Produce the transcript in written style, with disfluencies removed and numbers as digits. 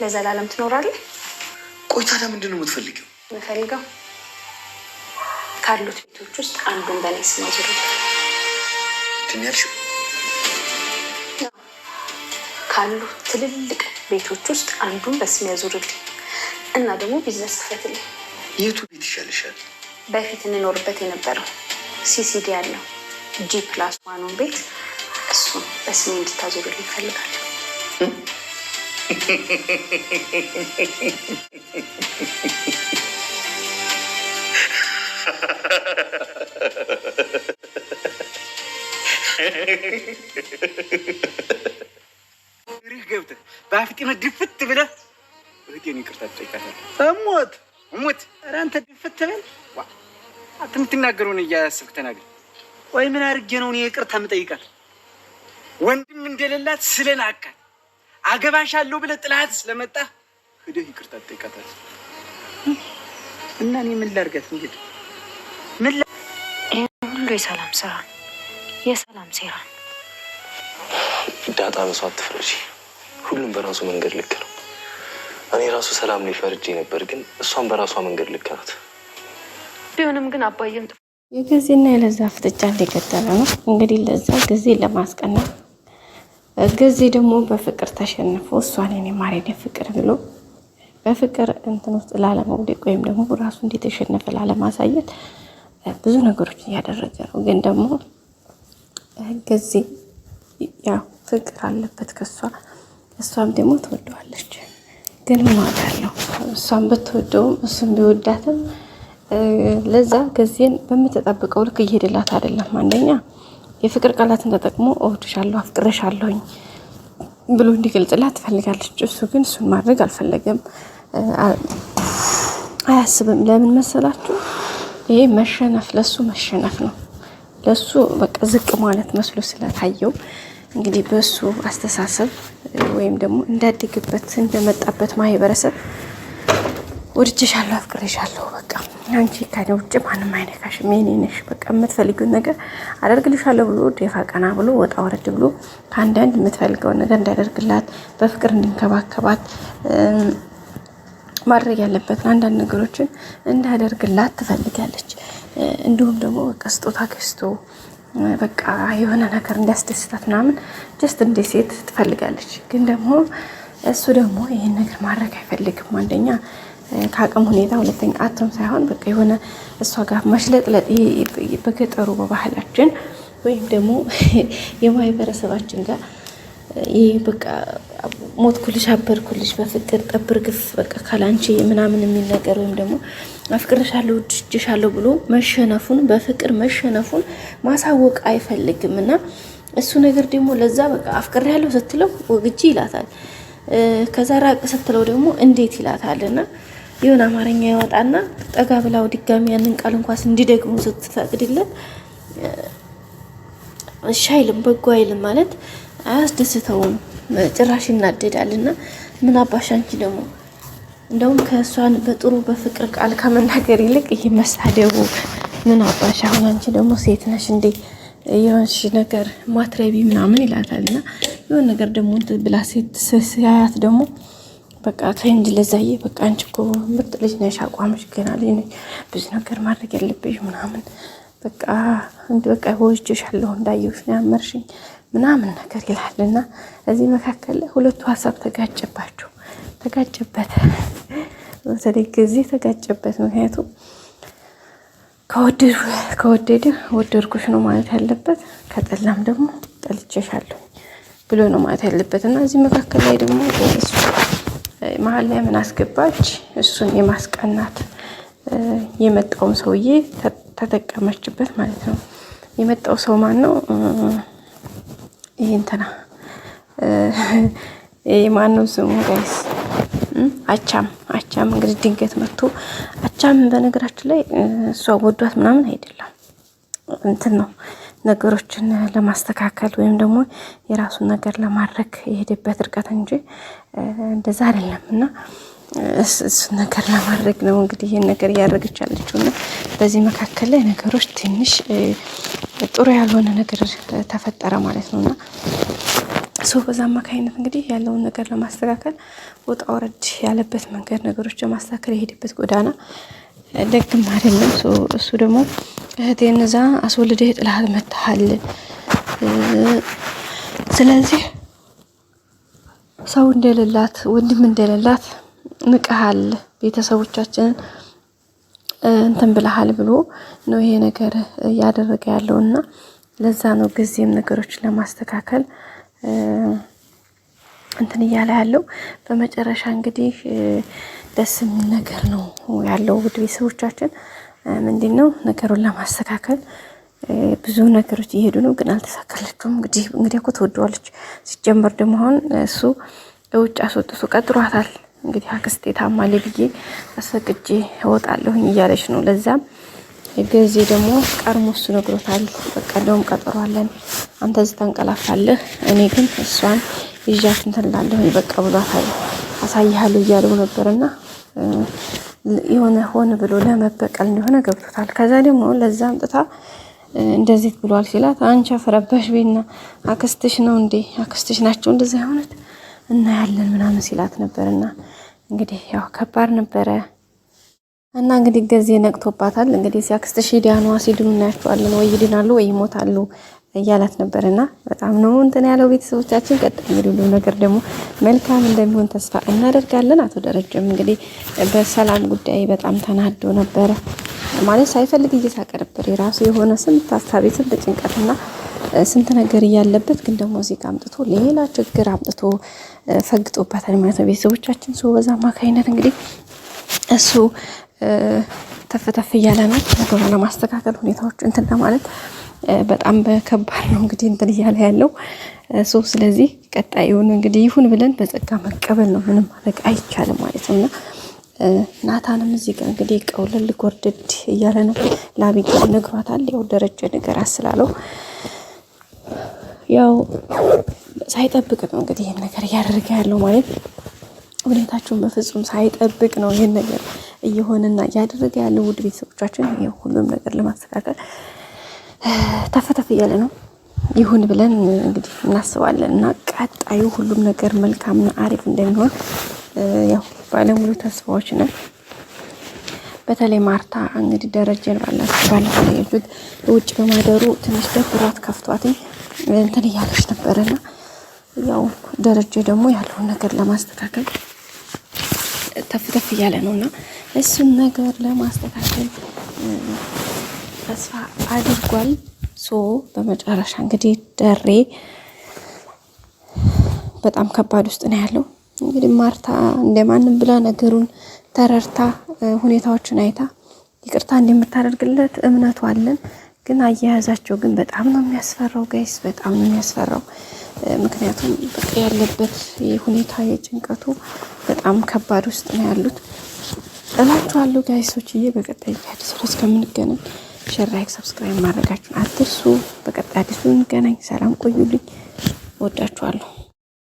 ለዘላለም ትኖራለህ? ቆይ ታዲያ ምንድን ነው የምትፈልጊው? የምፈልገው ካሉት ቤቶች ውስጥ አንዱን በእኔ ስም አዙርልኝ። ምንድን ያልሽው? ካሉ ትልልቅ ቤቶች ውስጥ አንዱን በስም ያዙርልኝ እና ደግሞ ቢዝነስ ክፈትልኝ። የቱ ቤት ይሻልሻል? በፊት እንኖርበት የነበረው ሲሲዲ ያለው G+1 ቤት እሱን በስሜ እንድታዞርልኝ ይፈልጋል። ገብተህ በአፍጢነ ድፍት ብለህ እህቴን ይቅርታ ትጠይቃታለህ። እሞት ኧረ አንተ ድፍት በል። አንተ የምትናገረውን እያሰብክ ተናገር። ቆይ ምን አድርጌ ነው እኔ ይቅርታ የምጠይቃት? ወንድም እንደሌላት ስለናቃት አገባሻለሁ ብለህ ጥላት ስለመጣህ ሂደህ ይቅርታ ትጠይቃታለህ። እና እኔ ምን ላድርጋት? እንግዲህ ሁሉ የሰላም ስራ የሰላም ሴራ። ዳጣ በሷ አትፍረጂ። ሁሉም በራሱ መንገድ ልክ ነው። እኔ ራሱ ሰላም ላይ ፈርጄ ነበር፣ ግን እሷም በራሷ መንገድ ልክ ናት። ቢሆንም ግን አባዬም የጊዜና የለዛ ፍጥጫ እንደቀጠለ ነው። እንግዲህ ለዛ ጊዜ ለማስቀናት ጊዜ ደግሞ በፍቅር ተሸንፎ እሷን የኔ ማሬኔ ፍቅር ብሎ በፍቅር እንትን ውስጥ ላለመውደቅ ወይም ደግሞ ራሱ እንደተሸነፈ ላለማሳየት ብዙ ነገሮች እያደረገ ነው። ግን ደግሞ ጊዜ ያው ፍቅር አለበት ከሷ፣ እሷም ደግሞ ትወደዋለች። ግን ምን ዋጋ አለው? እሷም ብትወደውም እሱም ቢወዳትም ለዛ ጊዜን በምትጠብቀው ልክ እየሄደላት አይደለም። አንደኛ የፍቅር ቃላትን ተጠቅሞ እወድሻለሁ፣ አፍቅረሻለሁኝ ብሎ እንዲገልጽላት ትፈልጋለች። እሱ ግን እሱን ማድረግ አልፈለገም፣ አያስብም። ለምን መሰላችሁ? ይሄ መሸነፍ ለሱ መሸነፍ ነው። ለሱ በቃ ዝቅ ማለት መስሎ ስለታየው እንግዲህ በሱ አስተሳሰብ ወይም ደግሞ እንዳደግበት እንደመጣበት ማህበረሰብ ወድጄሻለሁ፣ አፍቅሬሻለሁ፣ በቃ አንቺ ከኔ ውጭ ማንም አይነካሽም፣ የኔ ነሽ፣ በቃ የምትፈልጊውን ነገር አደርግልሻለሁ ብሎ ደፋ ቀና ብሎ ወጣ ወረድ ብሎ ከአንዳንድ የምትፈልገውን ነገር እንዳደርግላት በፍቅር እንድንከባከባት ማድረግ ያለበትን አንዳንድ ነገሮችን እንዳደርግላት ትፈልጋለች። እንዲሁም ደግሞ በቃ ስጦታ ገዝቶ በቃ የሆነ ነገር እንዲያስደስታት ምናምን ጀስት እንደ ሴት ትፈልጋለች። ግን ደግሞ እሱ ደግሞ ይህን ነገር ማድረግ አይፈልግም። አንደኛ ከአቅም ሁኔታ፣ ሁለተኛ አቶም ሳይሆን በቃ የሆነ እሷ ጋር መሽለጥለጥ በገጠሩ በባህላችን ወይም ደግሞ የማህበረሰባችን ጋር ይህ በቃ ሞትኩልሽ አበርኩልሽ በፍቅር ጠብር ግፍ በቃ ካላንቺ ምናምን የሚል ነገር ወይም ደግሞ አፍቅርሻለሁ ወድጄሻለሁ ብሎ መሸነፉን በፍቅር መሸነፉን ማሳወቅ አይፈልግም። እና እሱ ነገር ደግሞ ለዛ በቃ አፍቅሬያለሁ ስትለው ወግጂ ይላታል፣ ከዛ ራቅ ስትለው ደግሞ እንዴት ይላታል። እና የሆነ አማርኛ ያወጣና ጠጋ ብላው ድጋሚ ያንን ቃል እንኳን እንዲደግሙ ስትፈቅድለት እሺ አይልም፣ በጎ አይልም ማለት አያስደስተውም፣ ጭራሽ ይናደዳል። እና ምን አባሽ አንቺ ደግሞ እንደውም ከእሷን በጥሩ በፍቅር ቃል ከመናገር ይልቅ ይሄ መሳደቡ ምን አባሽ፣ አሁን አንቺ ደግሞ ሴት ነሽ እንዴ የሆንሽ ነገር ማትረቢ ምናምን ይላታል። እና የሆነ ነገር ደግሞ ብላ ሴት ሲያያት ደግሞ በቃ ከእንጂ ለዛዬ በቃ አንቺ እኮ ምርጥ ልጅ ነሽ፣ አቋምሽ ገና ልጅ ነሽ፣ ብዙ ነገር ማድረግ ያለብሽ ምናምን በቃ እንደ በቃ ወድጄሻለሁ እንዳየሁሽ ነው ያመርሽኝ ምናምን ነገር ይላል። እና እዚህ መካከል ላይ ሁለቱ ሀሳብ ተጋጨባቸው፣ ተጋጨበት፣ በተለይ ጊዜ ተጋጨበት። ምክንያቱም ከወደደ ወደድኩሽ ነው ማለት ያለበት፣ ከጠላም ደግሞ ጠልቼሻለሁ ብሎ ነው ማለት ያለበት። እና እዚህ መካከል ላይ ደግሞ እሱ መሀል ላይ ምን አስገባች? እሱን የማስቀናት የመጣውን ሰውዬ ተጠቀመችበት ማለት ነው። የመጣው ሰው ማን ነው? ይሄ እንትና ማን ነው ስሙ ጋይስ? አቻም እንግዲህ ድንገት መጥቶ አቻም በነገራችን ላይ እሷ ወዷት ምናምን አይደለም፣ እንትን ነው ነገሮችን ለማስተካከል ወይም ደግሞ የራሱን ነገር ለማድረግ የሄደበት ርቀት እንጂ እንደዛ አይደለም። እና እሱን ነገር ለማድረግ ነው እንግዲህ ይሄን ነገር እያደረገች ያለችው። እና በዚህ መካከል ላይ ነገሮች ትንሽ ጥሩ ያልሆነ ነገር ተፈጠረ ማለት ነው። እና ሰው በዛ አማካኝነት እንግዲህ ያለውን ነገር ለማስተካከል ወጣ ወረድ ያለበት መንገድ ነገሮች ለማስተካከል የሄደበት ጎዳና ደግም አይደለም። እሱ ደግሞ እህቴን እዛ አስወልደህ ጥላት መጥተሃል፣ ስለዚህ ሰው እንደሌላት ወንድም እንደሌላት ንቀሃል፣ ቤተሰቦቻችንን እንትን ብለሃል ብሎ ነው ይሄ ነገር እያደረገ ያለውና ለዛ ነው ጊዜም ነገሮችን ለማስተካከል እንትን እያለ ያለው። በመጨረሻ እንግዲህ ደስ የሚል ነገር ነው ያለው። ውድ ቤተሰቦቻችን ምንድነው ነገሩን ለማስተካከል ብዙ ነገሮች እየሄዱ ነው፣ ግን አልተሳካለችውም። እንግዲህ እኮ ትወደዋለች። ሲጀመር ደግሞ አሁን እሱ ውጭ አስወጥቶ ቀጥሯታል። እንግዲህ አክስቴ ታማለች ብዬ አስፈቅጄ እወጣለሁኝ እያለች ነው። ለዛም ጊዜ ደግሞ ቀርሞ እሱ ነግሮታል። በቃ እንደውም ቀጥሯለን፣ አንተ እዚህ ታንቀላፋለህ፣ እኔ ግን እሷን ይዣት እንትን እላለሁኝ በቃ ብሏታል። አሳይሃለሁ እያለው ነበርና የሆነ ሆነ ብሎ ለመበቀል እንደሆነ ገብቶታል። ከዛ ደግሞ ለዛ አምጥታ እንደዚህ ብሏል ሲላት አንቺ አፈረባሽ ቤና አክስትሽ ነው እንዴ? አክስትሽ ናቸው እንደዚህ ሆነት እና ያለን ምናምን ሲላት ነበርና እንግዲህ ያው ከባድ ነበረ እና እንግዲህ ጊዜ ነቅቶባታል። እንግዲህ ሲያክስትሽ ሂዳኗ ሲድኑ እናያቸዋለን፣ ወይ ይድናሉ ወይ ይሞታሉ እያላት ነበርና በጣም ነው እንትን ያለው። ቤተሰቦቻችን ቀጣይ እንግዲህ ሁሉ ነገር ደግሞ መልካም እንደሚሆን ተስፋ እናደርጋለን። አቶ ደረጀም እንግዲህ በሰላም ጉዳይ በጣም ተናዶ ነበረ ማለት ሳይፈልግ እየሳቀ ነበር። የራሱ የሆነ ስንት ሀሳብ ስንት ጭንቀትና ስንት ነገር እያለበት ግን ደግሞ እዚህ ጋር አምጥቶ ሌላ ችግር አምጥቶ ፈግጦባታል ማለት ነው። ቤተሰቦቻችን ሰው በዛ አማካኝነት እንግዲህ እሱ ተፈተፍ እያለ ነው ነገሩን ለማስተካከል ሁኔታዎች እንትን ለማለት በጣም በከባድ ነው እንግዲህ እንትን እያለ ያለው ሰው። ስለዚህ ቀጣዩን እንግዲህ ይሁን ብለን በጸጋ መቀበል ነው፣ ምንም ማድረግ አይቻልም ማለት ነውና ናታንም እዚህ ጋር እንግዲህ ቀውለል ጎርደድ እያለ ነው። ለአቢጌል ነግሯታል። ያው ደረጀ ነገር አስላለው ያው ሳይጠብቅ ነው እንግዲህ ይሄን ነገር እያደረገ ያለው ማለት ሁኔታችሁን በፍጹም ሳይጠብቅ ነው ይሄን ነገር እየሆነና እያደረገ ያለው። ውድ ቤተሰቦቻችን ይሄ ሁሉም ነገር ለማስተካከል ተፈተፍ እያለ ነው። ይሁን ብለን እንግዲህ እናስባለን እና ቀጣዩ ሁሉም ነገር መልካምና አሪፍ እንደሚሆን ያው ባለሙሉ ተስፋዎች ነን። በተለይ ማርታ እንግዲህ ደረጀን ባለፈው የጁት ውጭ በማደሩ ትንሽ ደብሯት ከፍቷት እንትን እያለች ነበርና ያው ደረጀ ደግሞ ያለውን ነገር ለማስተካከል ተፍተፍ እያለ ነውና እሱን ነገር ለማስተካከል ተስፋ አድርጓል። በመጨረሻ እንግዲህ ደሬ በጣም ከባድ ውስጥ ነው ያለው። እንግዲህ ማርታ እንደማንም ብላ ነገሩን ተረርታ ሁኔታዎችን አይታ ይቅርታ እንደምታደርግለት እምነቱ አለን። ግን አያያዛቸው ግን በጣም ነው የሚያስፈራው ጋይስ፣ በጣም ነው የሚያስፈራው። ምክንያቱም በቃ ያለበት ሁኔታ የጭንቀቱ በጣም ከባድ ውስጥ ነው ያሉት እላችኋለሁ ጋይሶችዬ። በቀጣይ አዲስ ርዕስ እስከምንገናኝ ሼር፣ ላይክ፣ ሰብስክራይብ ማድረጋችሁን አትርሱ። በቀጣይ አዲስ እንገናኝ። ሰላም ቆዩልኝ። ወዳችኋለሁ።